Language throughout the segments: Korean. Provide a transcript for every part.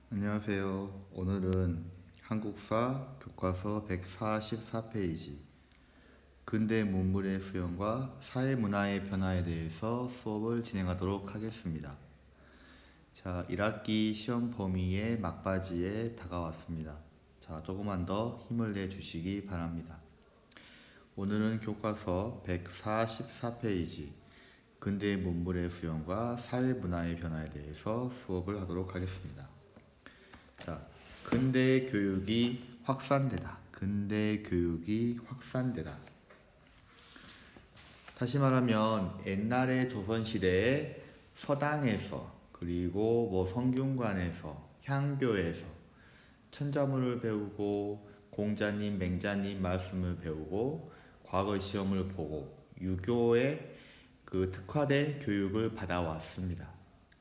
안녕하세요. 오늘은 한국사 교과서 144페이지 근대 문물의 수용과 사회문화의 변화에 대해서 수업을 진행하도록 하겠습니다. 자, 1학기 시험 범위의 막바지에 다가왔습니다. 자, 조금만 더 힘을 내주시기 바랍니다. 오늘은 교과서 144페이지 근대 문물의 수용과 사회문화의 변화에 대해서 수업을 하도록 하겠습니다. 자, 근대 교육이 확산되다. 근대 교육이 확산되다. 다시 말하면 옛날의 조선시대에 서당에서 그리고 성균관에서 향교에서 천자문을 배우고 공자님, 맹자님 말씀을 배우고 과거 시험을 보고 유교의 특화된 교육을 받아왔습니다.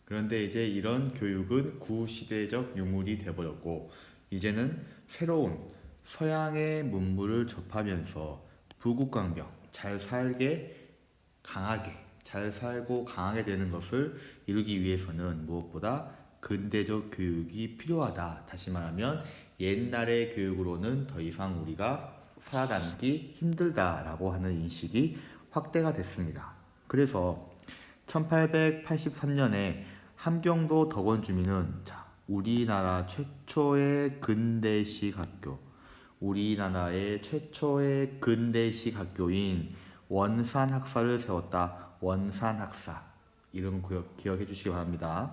그런데 이제 이런 교육은 구시대적 유물이 되어버렸고 이제는 새로운 서양의 문물을 접하면서 부국강병, 잘 살고 강하게 되는 것을 이루기 위해서는 무엇보다 근대적 교육이 필요하다. 다시 말하면 옛날의 교육으로는 더 이상 우리가 살아남기 힘들다라고 하는 인식이 확대가 됐습니다. 그래서 1883년에 함경도 덕원주민은 우리나라 최초의 근대식 학교, 우리나라의 최초의 근대식 학교인 원산학사를 세웠다. 원산학사. 이름 기억해 주시기 바랍니다.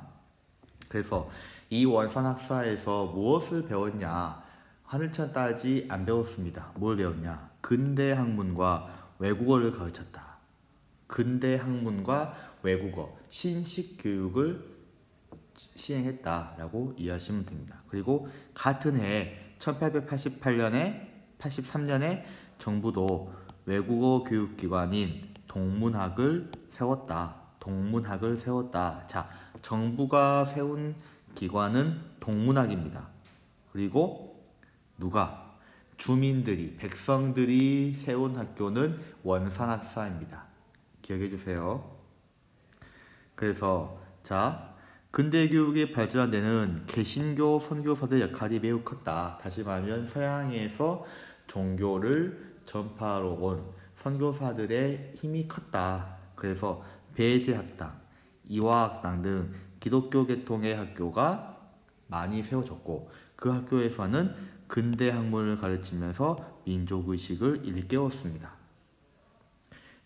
그래서 이 원산학사에서 무엇을 배웠냐? 하늘천 따지 안 배웠습니다. 뭘 배웠냐? 근대 학문과 외국어를 가르쳤다. 근대 학문과 외국어, 신식 교육을 시행했다라고 이해하시면 됩니다. 그리고 같은 해 1883년에 정부도 외국어 교육기관인 동문학을 세웠다. 동문학을 세웠다. 자, 정부가 세운 기관은 동문학입니다. 그리고 누가? 주민들이, 백성들이 세운 학교는 원산학사입니다. 기억해 주세요. 그래서 근대 교육이 발전한 데는 개신교 선교사들 역할이 매우 컸다. 다시 말하면 서양에서 종교를 전파하러 온 선교사들의 힘이 컸다. 그래서 배제학당, 이화학당 등 기독교 계통의 학교가 많이 세워졌고 그 학교에서는 근대 학문을 가르치면서 민족의식을 일깨웠습니다.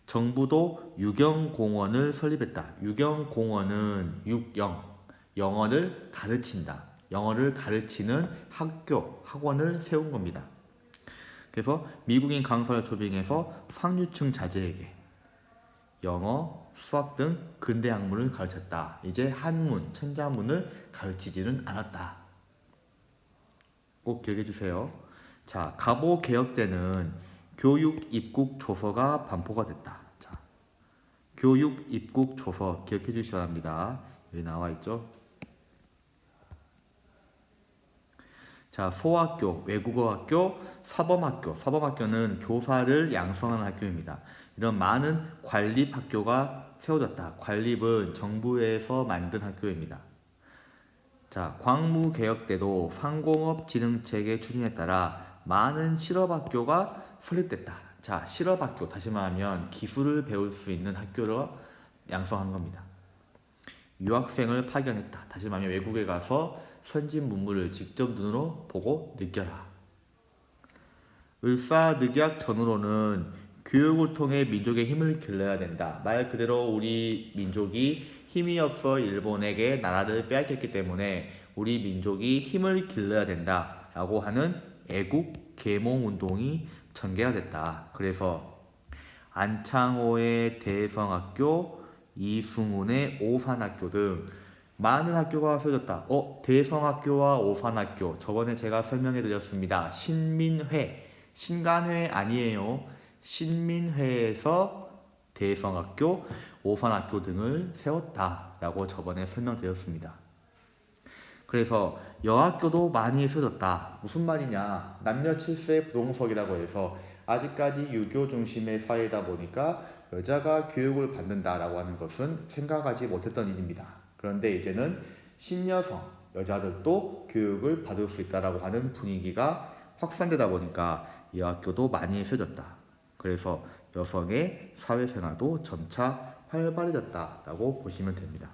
정부도 유경공원을 설립했다. 유경공원은 영어를 가르친다. 영어를 가르치는 학원을 세운 겁니다. 그래서 미국인 강사를 초빙해서 상류층 자제에게 영어, 수학 등 근대 학문을 가르쳤다. 이제 한문, 천자문을 가르치지는 않았다. 꼭 기억해 주세요. 자, 갑오 개혁 때는 교육 입국 조서가 반포가 됐다. 자, 교육 입국 조서 기억해 주시기 바랍니다. 여기 나와 있죠. 자, 소학교, 외국어 학교, 사범학교. 사범학교는 교사를 양성하는 학교입니다. 이런 많은 관립 학교가 세워졌다. 관립은 정부에서 만든 학교입니다. 자, 광무개혁 때도 상공업진흥체계 추진에 따라 많은 실업학교가 설립됐다. 자, 실업학교, 다시 말하면 기술을 배울 수 있는 학교를 양성한 겁니다. 유학생을 파견했다. 다시 말하면 외국에 가서 선진 문물을 직접 눈으로 보고 느껴라. 을사늑약 전후로는 교육을 통해 민족의 힘을 길러야 된다. 말 그대로 우리 민족이 힘이 없어 일본에게 나라를 빼앗겼기 때문에 우리 민족이 힘을 길러야 된다 라고 하는 애국 계몽 운동이 전개가 됐다. 그래서 안창호의 대성학교, 이승훈의 오산학교 등 많은 학교가 세워졌다. 대성학교와 오산학교, 저번에 제가 설명해 드렸습니다. 신민회, 신간회 아니에요. 신민회에서 대성학교, 오산학교 등을 세웠다라고 저번에 설명드렸습니다. 그래서 여학교도 많이 세워졌다. 무슨 말이냐? 남녀 7세 부동석이라고 해서 아직까지 유교 중심의 사회이다 보니까 여자가 교육을 받는다라고 하는 것은 생각하지 못했던 일입니다. 그런데 이제는 신여성, 여자들도 교육을 받을 수 있다라고 하는 분위기가 확산되다 보니까 이 학교도 많이 세졌다. 그래서 여성의 사회생활도 점차 활발해졌다라고 보시면 됩니다.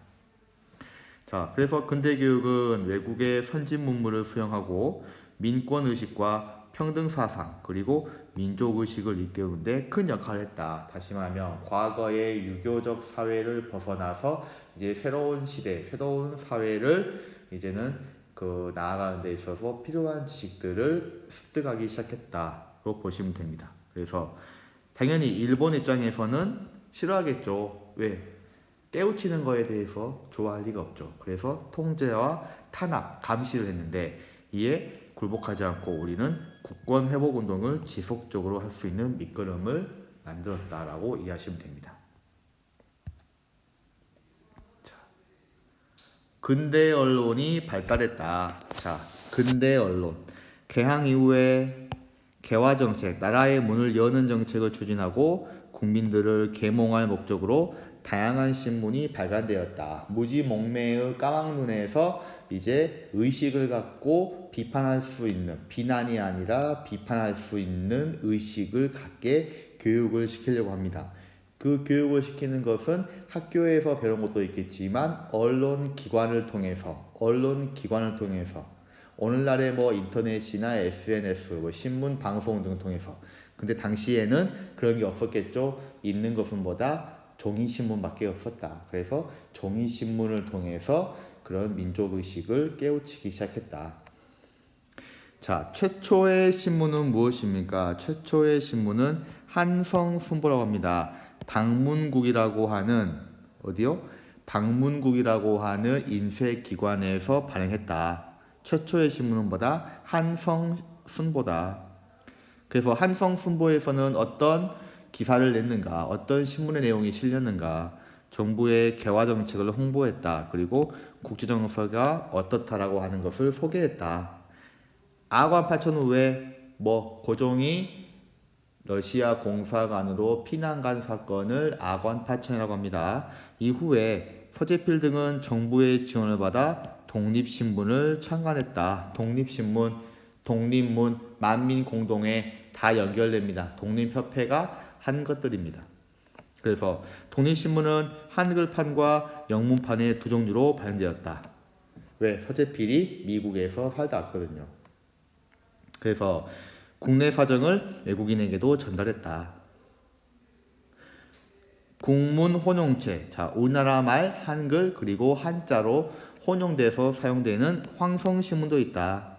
자, 그래서 근대교육은 외국의 선진 문물을 수용하고 민권의식과 평등사상 그리고 민족의식을 일깨우는데 큰 역할을 했다. 다시 말하면 과거의 유교적 사회를 벗어나서 이제 새로운 시대, 새로운 사회를 이제는 나아가는 데 있어서 필요한 지식들을 습득하기 시작했다고 보시면 됩니다. 그래서 당연히 일본 입장에서는 싫어하겠죠. 왜? 깨우치는 거에 대해서 좋아할 리가 없죠. 그래서 통제와 탄압, 감시를 했는데 이에 굴복하지 않고 우리는 국권 회복 운동을 지속적으로 할 수 있는 밑거름을 만들었다라고 이해하시면 됩니다. 자, 근대 언론이 발달했다. 자, 근대 언론. 개항 이후에 개화 정책, 나라의 문을 여는 정책을 추진하고 국민들을 계몽할 목적으로 다양한 신문이 발간되었다. 무지몽매의 까막눈에서 이제 의식을 갖고 비판할 수 있는, 비난이 아니라 비판할 수 있는 의식을 갖게 교육을 시키려고 합니다. 그 교육을 시키는 것은 학교에서 배운 것도 있겠지만 언론기관을 통해서 오늘날의 인터넷이나 SNS, 신문, 방송 등을 통해서. 근데 당시에는 그런 게 없었겠죠. 있는 것은 뭐다? 종이신문밖에 없었다. 그래서 종이신문을 통해서 그런 민족의식을 깨우치기 시작했다. 자, 최초의 신문은 무엇입니까? 최초의 신문은 한성순보라고 합니다. 방문국이라고 하는 어디요? 방문국이라고 하는 인쇄기관에서 발행했다. 최초의 신문은 뭐다? 한성순보다. 그래서 한성순보에서는 어떤 기사를 냈는가, 어떤 신문의 내용이 실렸는가, 정부의 개화 정책을 홍보했다. 그리고 국제정서가 어떻다라고 하는 것을 소개했다. 아관 파천 후에 고종이 러시아 공사관으로 피난 간 사건을 아관 파천이라고 합니다. 이후에 서재필 등은 정부의 지원을 받아 독립신문을 창간했다. 독립신문, 독립문, 만민공동에 다 연결됩니다. 독립협회가 한 것들입니다. 그래서 독립신문은 한글판과 영문판의 두 종류로 발행되었다. 왜? 서재필이 미국에서 살다 왔거든요. 그래서 국내 사정을 외국인에게도 전달했다. 국문 혼용체. 자, 우리나라 말 한글 그리고 한자로 혼용돼서 사용되는 황성신문도 있다.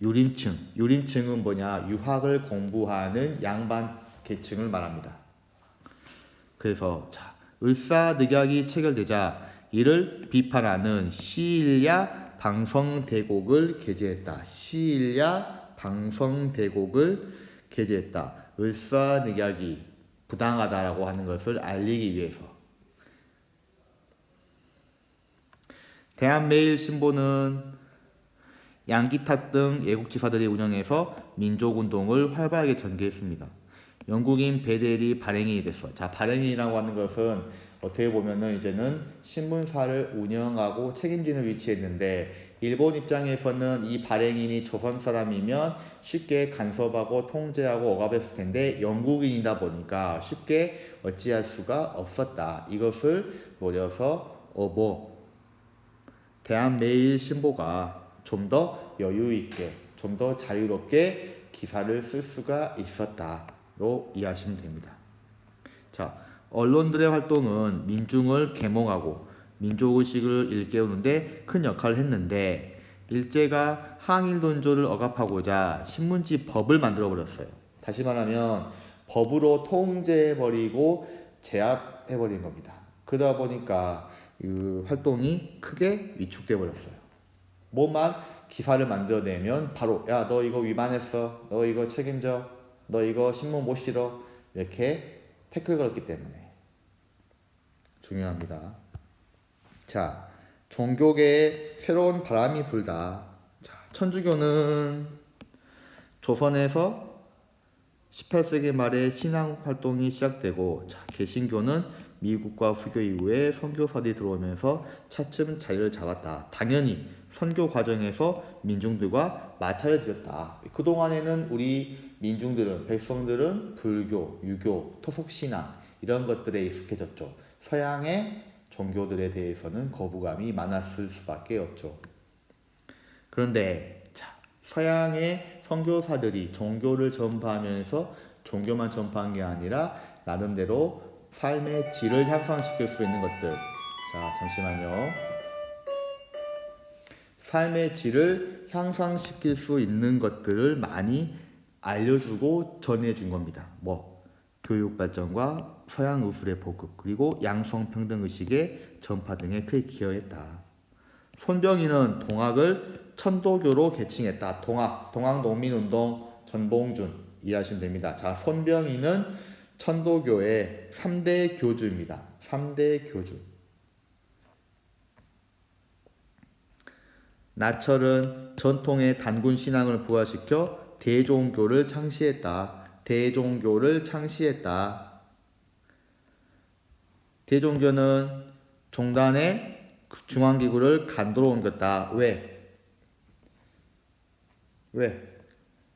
유림층. 유림층은 뭐냐? 유학을 공부하는 양반 계층을 말합니다. 그래서 을사늑약이 체결되자 이를 비판하는 시일야 방성대곡을 게재했다. 시일야 방성대곡을 게재했다. 을사늑약이 부당하다라고 하는 것을 알리기 위해서. 대한매일신보는 양기탁 등 애국지사들이 운영해서 민족운동을 활발하게 전개했습니다. 영국인 베델이 발행인이 됐어. 자, 발행인이라고 하는 것은 어떻게 보면은 이제는 신문사를 운영하고 책임지는 위치에 있는데, 일본 입장에서는 이 발행인이 조선 사람이면 쉽게 간섭하고 통제하고 억압했을 텐데 영국인이다 보니까 쉽게 어찌할 수가 없었다. 이것을 노려서 대한매일신보가 좀 더 여유 있게, 좀 더 자유롭게 기사를 쓸 수가 있었다로 이해하시면 됩니다. 자, 언론들의 활동은 민중을 계몽하고 민족의식을 일깨우는데 큰 역할을 했는데, 일제가 항일 논조를 억압하고자 신문지 법을 만들어버렸어요. 다시 말하면 법으로 통제해버리고 제압해버린 겁니다. 그러다 보니까 그 활동이 크게 위축돼 버렸어요. 뭐만 기사를 만들어내면 바로 야, 너 이거 위반했어, 너 이거 책임져, 너 이거 신문 못 실어, 이렇게 태클 걸었기 때문에 중요합니다. 자, 종교계에 새로운 바람이 불다. 자, 천주교는 조선에서 18세기 말에 신앙 활동이 시작되고, 자, 개신교는 미국과 수교 이후에 선교사들이 들어오면서 차츰 자리를 잡았다. 당연히 선교 과정에서 민중들과 마찰을 빚었다. 그동안에는 우리 민중들은, 백성들은 불교, 유교, 토속신앙 이런 것들에 익숙해졌죠. 서양의 종교들에 대해서는 거부감이 많았을 수밖에 없죠. 그런데 서양의 선교사들이 종교를 전파하면서 종교만 전파한 게 아니라 나름대로 삶의 질을 향상시킬 수 있는 것들. 자, 잠시만요. 삶의 질을 향상시킬 수 있는 것들을 많이 알려주고 전해준 겁니다. 교육 발전과 서양 의술의 보급, 그리고 양성평등의식의 전파 등에 크게 기여했다. 손병희는 동학을 천도교로 계칭했다. 동학농민운동 전봉준 이해하시면 됩니다. 자, 손병희는 천도교의 3대 교주입니다. 3대 교주. 나철은 전통의 단군 신앙을 부활시켜 대종교를 창시했다. 대종교를 창시했다. 대종교는 종단의 중앙기구를 간도로 옮겼다. 왜?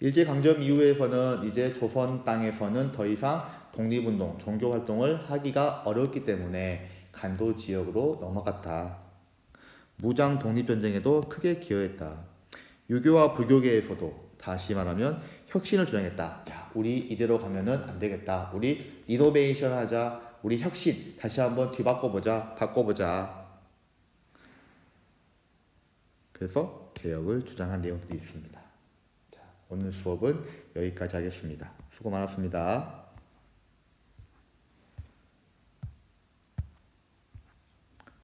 일제강점 이후에서는 이제 조선 땅에서는 더 이상 독립운동, 종교활동을 하기가 어렵기 때문에 간도 지역으로 넘어갔다. 무장 독립전쟁에도 크게 기여했다. 유교와 불교계에서도 다시 말하면 혁신을 주장했다. 자, 우리 이대로 가면은 안 되겠다. 우리 이노베이션 하자. 우리 혁신 다시 한번 바꿔보자. 그래서 개혁을 주장한 내용들이 있습니다. 자, 오늘 수업은 여기까지 하겠습니다. 수고 많았습니다.